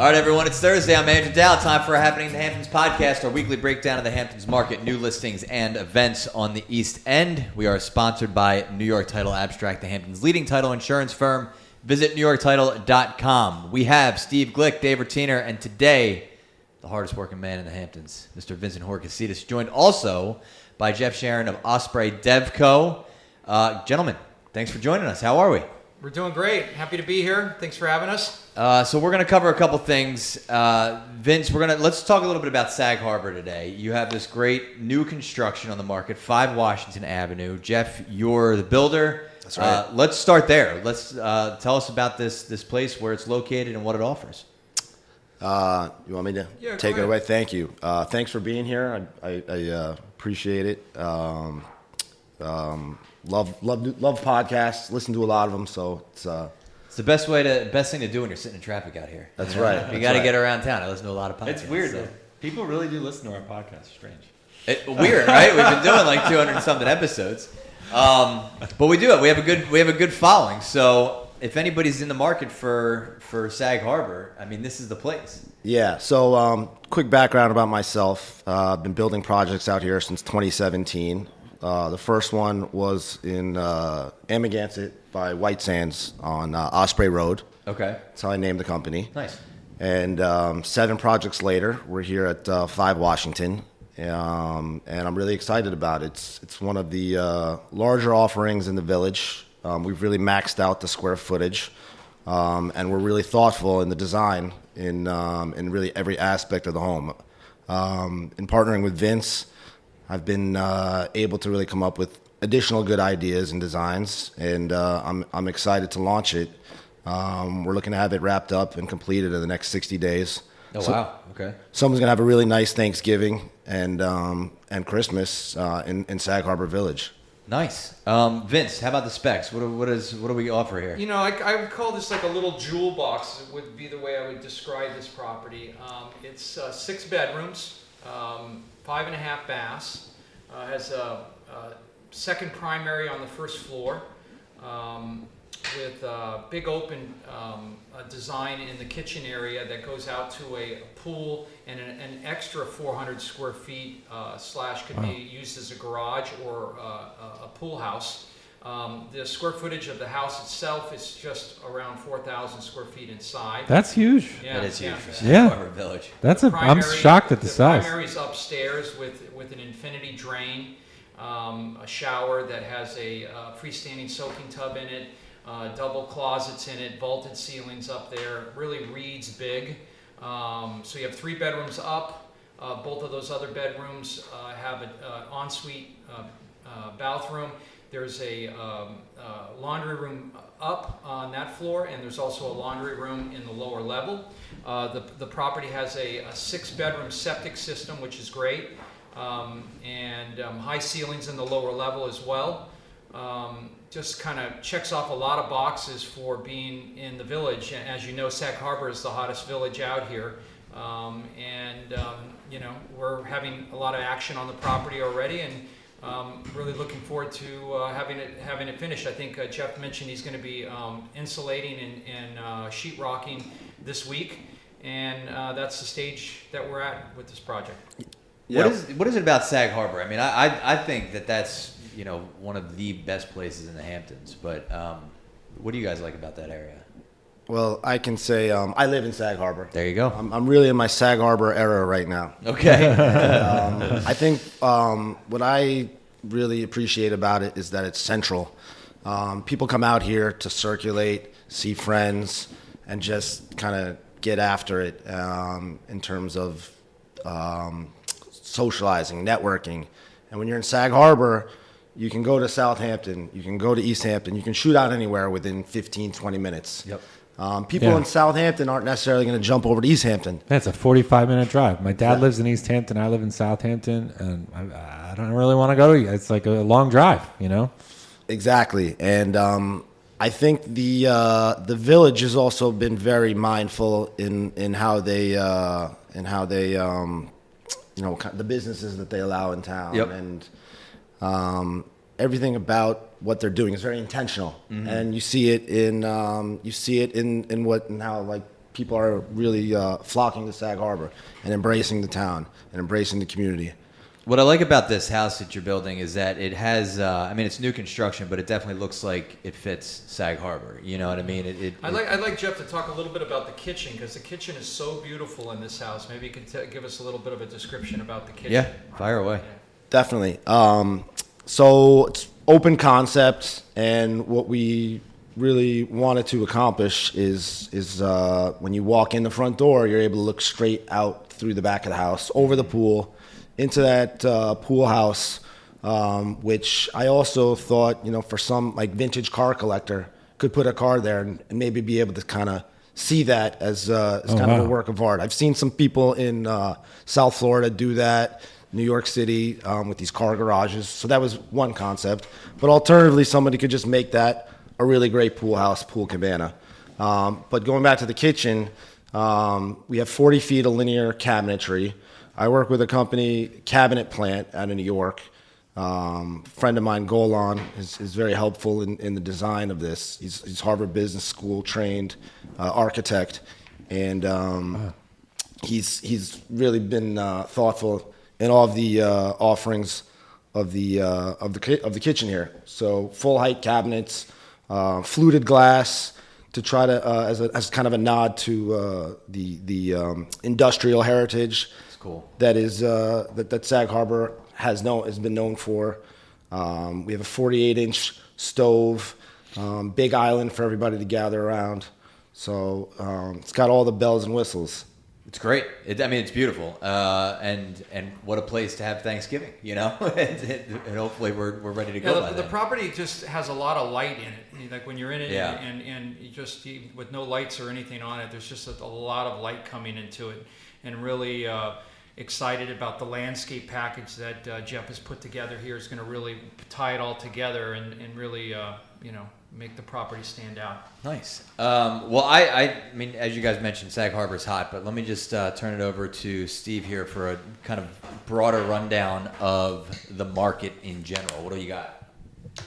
All right, everyone, it's Thursday. I'm Andrew Dow. Time for a Happening in the Hamptons podcast, our weekly breakdown of the Hamptons market, new listings, and events on the East End. We are sponsored by New York Title Abstract, the Hamptons' leading title insurance firm. Visit NewYorkTitle.com. We have Steve Glick, Dave Rutiner, and today, the hardest working man in the Hamptons, Mr. Vincent Horcasitas, joined also by Jeff Sharon of Osprey Devco. Gentlemen, thanks for joining us. How are we? We're doing great. Happy to be here. Thanks for having us. So we're going to cover a couple things. Vince, let's talk a little bit about Sag Harbor today. You have this great new construction on the market, 5 Washington Avenue. Jeff, you're the builder. That's right. Let's start there. Let's tell us about this place, where it's located, and what it offers. You want me to take it away? Thank you. Thanks for being here. I appreciate it. Love podcasts. Listen to a lot of them. So it's the best thing to do when you're sitting in traffic out here. That's right. You got to get around town. I listen to a lot of podcasts. It's weird. So. People really do listen to our podcast. Strange. Weird, right? We've been doing like 200 and something episodes, but we do it. We have a good following. So if anybody's in the market for Sag Harbor, I mean, this is the place. Yeah. So quick background about myself. I've been building projects out here since 2017. The first one was in Amagansett by White Sands on Osprey Road. Okay. That's how I named the company. Nice. And 7 projects later, we're here at 5 Washington, and I'm really excited about it. It's one of the larger offerings in the village. We've really maxed out the square footage, and we're really thoughtful in the design in really every aspect of the home. In partnering with Vince, I've been able to really come up with additional good ideas and designs, and I'm excited to launch it. We're looking to have it wrapped up and completed in the next 60 days. Oh, wow. Okay. Someone's going to have a really nice Thanksgiving and Christmas in Sag Harbor Village. Nice. Vince, how about the specs? What do we offer here? You know, I would call this like a little jewel box. It would be the way I would describe this property. It's 6 bedrooms. 5.5 baths, has a second primary on the first floor with a big open design in the kitchen area that goes out to a pool and an extra 400 square feet / could be used as a garage or a pool house. The square footage of the house itself is just around 4,000 square feet inside. That's huge. Yeah, that is huge for Sag Yeah. Harbor Village. I'm shocked at the size. The primary's upstairs with an infinity drain, a shower that has a freestanding soaking tub in it, double closets in it, vaulted ceilings up there. Really reads big. So you have 3 bedrooms up. Both of those other bedrooms have an ensuite bathroom. There's a laundry room up on that floor, and there's also a laundry room in the lower level. The property has a 6-bedroom septic system, which is great, and high ceilings in the lower level as well. Just kind of checks off a lot of boxes for being in the village. As you know, Sag Harbor is the hottest village out here, you know, we're having a lot of action on the property already, and really looking forward to having it finished. I think Jeff mentioned he's going to be insulating and sheetrocking this week, and that's the stage that we're at with this project. Yep. What is it about Sag Harbor? I mean, I think that's, you know, one of the best places in the Hamptons. But what do you guys like about that area? Well, I can say I live in Sag Harbor. There you go. I'm really in my Sag Harbor era right now. Okay. I think what I really appreciate about it is that it's central. People come out here to circulate, see friends, and just kind of get after it in terms of socializing, networking. And when you're in Sag Harbor, you can go to Southampton, you can go to East Hampton, you can shoot out anywhere within 15, 20 minutes. Yep. People in Southampton aren't necessarily going to jump over to East Hampton. That's a 45-minute drive. My dad lives in East Hampton. I live in Southampton, and I don't really want to go to. It's like a long drive, you know. Exactly, and I think the village has also been very mindful in how they you know, the businesses that they allow in town. Yep. And everything about what they're doing is very intentional, and you see it in what and how, like, people are really flocking to Sag Harbor and embracing the town and embracing the community. What I like about this house that you're building is that it has, it's new construction, but it definitely looks like it fits Sag Harbor. You know what I mean? I'd like Jeff to talk a little bit about the kitchen, because the kitchen is so beautiful in this house. Maybe you can give us a little bit of a description about the kitchen. Yeah, fire away. Yeah. Definitely. So it's open concept, and what we really wanted to accomplish is when you walk in the front door, you're able to look straight out through the back of the house, over the pool, into that pool house, which I also thought, for some like vintage car collector could put a car there and maybe be able to kind of see that as kind of a work of art. I've seen some people in South Florida do that, New York City, with these car garages. So that was one concept. But alternatively, somebody could just make that a really great pool house, pool cabana. But going back to the kitchen, we have 40 feet of linear cabinetry. I work with a company, Cabinet Plant, out of New York. Friend of mine, Golan, is very helpful in the design of this. He's Harvard Business School trained architect, and he's really been thoughtful in all of the offerings of the kitchen here. So full height cabinets, fluted glass, to try to as kind of a nod to the industrial heritage. Cool. That is that Sag Harbor has been known for. We have a 48-inch stove, big island for everybody to gather around. So it's got all the bells and whistles. It's great. It's beautiful, and what a place to have Thanksgiving, and hopefully we're ready to go. Yeah, the property just has a lot of light in it. Like when you're in it, Yeah. and you just with no lights or anything on it, there's just a lot of light coming into it, and really excited about the landscape package that Jeff has put together here. Is going to really tie it all together and really make the property stand out. Nice. Well, I mean, as you guys mentioned, Sag Harbor's hot, but let me just turn it over to Steve here for a kind of broader rundown of the market in general. What do you got?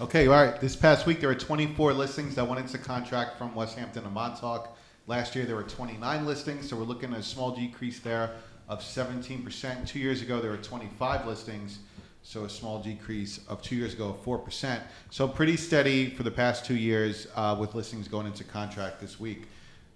Okay, all right. This past week, there were 24 listings that went into contract from West Hampton and Montauk. Last year, there were 29 listings, so we're looking at a small decrease there of 17%. 2 years ago, there were 25 listings, so a small decrease of 2 years ago of 4%. So pretty steady for the past 2 years with listings going into contract this week.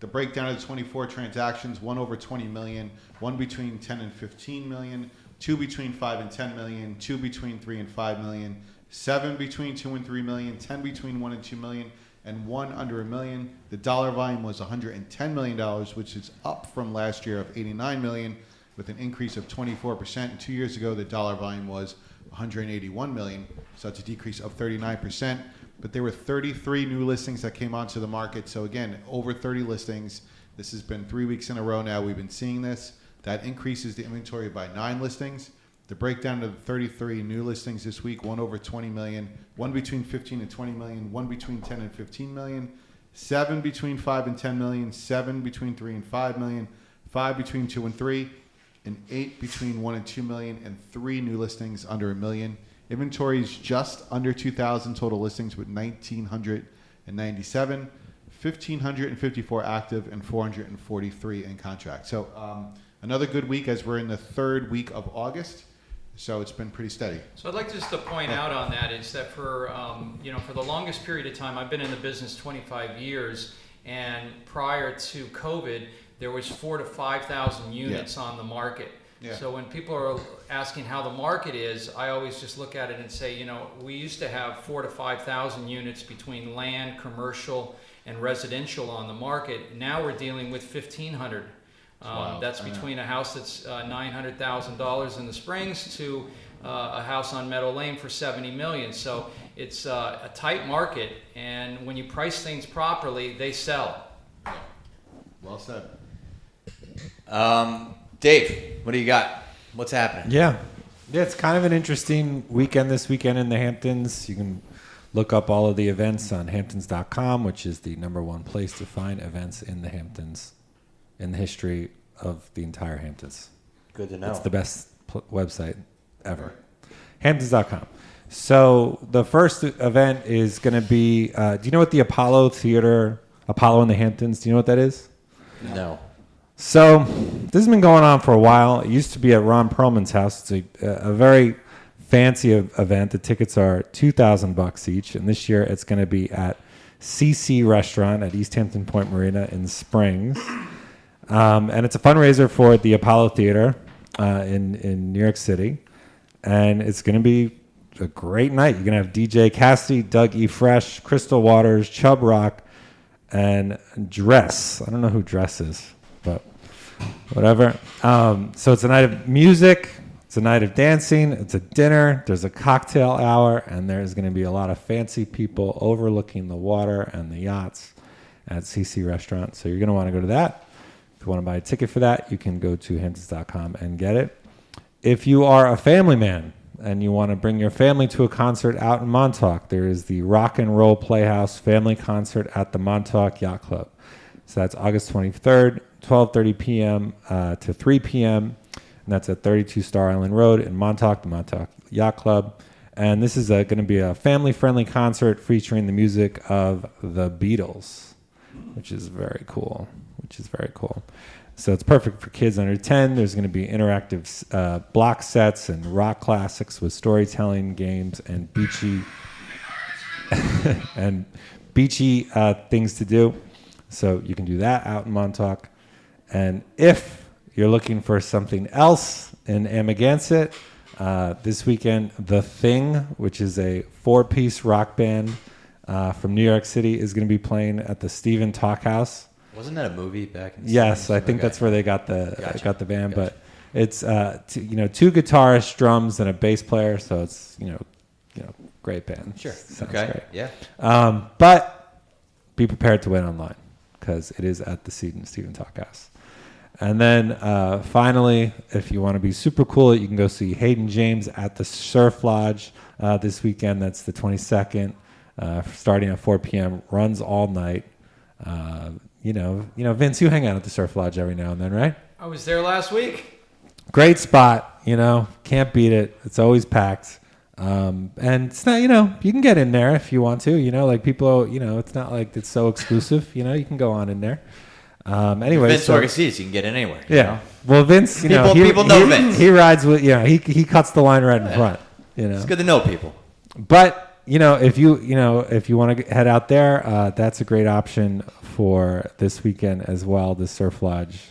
The breakdown of the 24 transactions, one over 20 million, one between 10 and 15 million, two between 5 and 10 million, two between 3 and 5 million, 7 between 2 and 3 million, 10 between 1 and 2 million, and 1 under $1 million. The dollar volume was $110 million, which is up from last year of $89 million, with an increase of 24%. And 2 years ago, the dollar volume was $181 million, so that's a decrease of 39%. But there were 33 new listings that came onto the market. So again, over 30 listings. This has been 3 weeks in a row now we've been seeing this. That increases the inventory by 9 listings. The breakdown of the 33 new listings this week, one over 20 million, one between 15 and 20 million, one between 10 and 15 million, 7 between 5 and 10 million, 7 between 3 and 5 million, 5 between 2 and 3, and 8 between 1 and 2 million, and 3 new listings under $1 million. Inventory is just under 2,000 total listings with 1,997, 1,554 active, and 443 in contract. So another good week as we're in the 3rd week of August. So it's been pretty steady. So I'd like just to point out on that is that for the longest period of time, I've been in the business 25 years, and prior to COVID, there was 4,000 to 5,000 units on the market. Yeah. So when people are asking how the market is, I always just look at it and say, we used to have 4,000 to 5,000 units between land, commercial, and residential on the market. Now we're dealing with 1,500. Wow. That's between a house that's $900,000 in the Springs to a house on Meadow Lane for $70 million. So it's a tight market, and when you price things properly, they sell. Well said. Dave, what do you got? What's happening? Yeah, it's kind of an interesting weekend this weekend in the Hamptons. You can look up all of the events on Hamptons.com, which is the #1 place to find events in the Hamptons in the history of the entire Hamptons. Good to know. It's the best website ever. Hamptons.com. So the first event is going to be, do you know what the Apollo in the Hamptons, do you know what that is? No. So this has been going on for a while. It used to be at Ron Perlman's house. It's a very fancy event. The tickets are $2,000 each, and this year it's going to be at CC Restaurant at East Hampton Point Marina in Springs. And it's a fundraiser for the Apollo Theater in New York City. And it's going to be a great night. You're going to have DJ Cassidy, Doug E. Fresh, Crystal Waters, Chubb Rock, and Dress. I don't know who Dress is, but whatever. So it's a night of music. It's a night of dancing. It's a dinner. There's a cocktail hour. And there's going to be a lot of fancy people overlooking the water and the yachts at CC Restaurant. So you're going to want to go to that. If you want to buy a ticket for that, you can go to Hamptons.com and get it. If you are a family man and you want to bring your family to a concert out in Montauk, there is the Rock and Roll Playhouse Family Concert at the Montauk Yacht Club. So that's August 23rd, 12:30 p.m. To 3 p.m., and that's at 32 Star Island Road in Montauk, the Montauk Yacht Club. And this is going to be a family-friendly concert featuring the music of the Beatles, which is very cool. So it's perfect for kids under 10. There's going to be interactive block sets and rock classics with storytelling games and beachy things to do. So you can do that out in Montauk. And if you're looking for something else in Amagansett, this weekend, The Thing, which is a 4-piece rock band from New York City, is going to be playing at the Stephen Talk House. Wasn't that a movie back in the Yes, 70s? I think Okay. that's where they got the band. Gotcha. But it's two guitarists, drums, and a bass player. So it's great band. Sure. Sounds Okay. great. Yeah. But be prepared to wait online because it is at the Stephen Talk House. And then finally, if you want to be super cool, you can go see Hayden James at the Surf Lodge this weekend. That's the 22nd, starting at 4 p.m. Runs all night. Vince, you hang out at the Surf Lodge every now and then, right? I was there last week. Great spot, can't beat it. It's always packed. And it's not, you can get in there if you want to, like people, it's not like it's so exclusive, you can go on in there. Anyway, Vince Horcasitas, you can get in anywhere. Yeah. Well, Vince, People know Vince. He rides with, he cuts the line right in front, It's good to know people. But, if you want to head out there, that's a great option for this weekend as well. The Surf Lodge,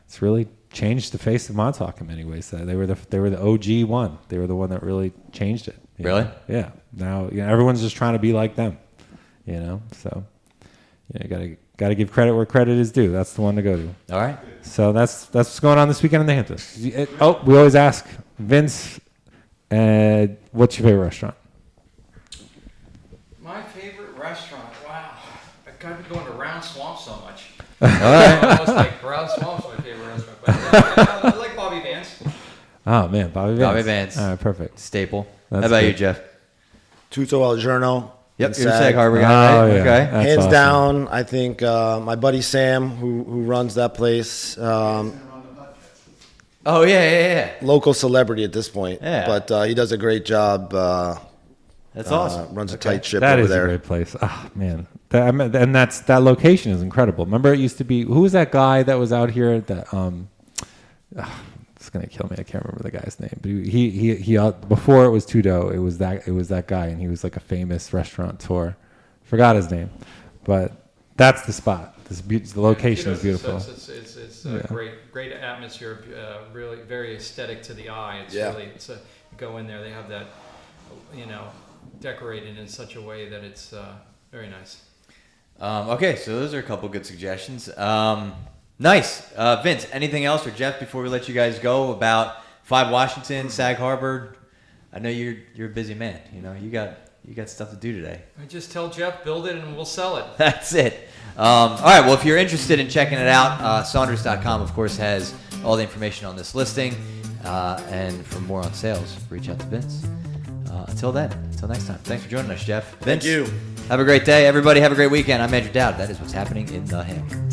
it's really changed the face of Montauk in many ways. They were the OG one. They were the one that really changed it. Really? Yeah. Now everyone's just trying to be like them. So you got to give credit where credit is due. That's the one to go to. All right. So that's what's going on this weekend in the Hamptons. We always ask Vince, what's your favorite restaurant? My favorite restaurant. Wow. I've got to be going to Round Swamp so much. All right. Almost like Round Swamp's my favorite restaurant. But I like Bobby Vance. Oh man, Bobby Vance. Bobby Vance. All right, perfect. Staple. That's How about good. you, Jeff? Tutto El Giorno. Yep, in you're a Sag. Sag Harbor guy, Oh, right? yeah. Okay. That's Hands awesome. down, I think my buddy Sam, who runs that place, Oh, yeah. local celebrity at this point, Yeah. but he does a great job. That's awesome. Runs a Okay. tight ship That over is there. a great place. Oh man, that location is incredible. Remember, it used to be, who was that guy that was out here that it's gonna kill me. I can't remember the guy's name, but he before it was Tudo, it was that guy, and he was like a famous restaurateur. Forgot his name, but that's the spot. The location is beautiful. It's a great atmosphere. Really very aesthetic to the eye. It's Yeah. really go in there. They have that, decorated in such a way that it's very nice. Okay, so those are a couple good suggestions. Nice. Vince, anything else, or Jeff, before we let you guys go, about 5 Washington, Sag Harbor? I know you're a busy man. You got stuff to do today. I just tell Jeff, build it and we'll sell it. That's it. All right, well, if you're interested in checking it out, Saunders.com, of course, has all the information on this listing. And for more on sales, reach out to Vince. Until next time. Thanks for joining us, Jeff. Vince, Thank you. Have a great day. Everybody have a great weekend. I'm Andrew Dowd. That is what's happening in the Hamptons.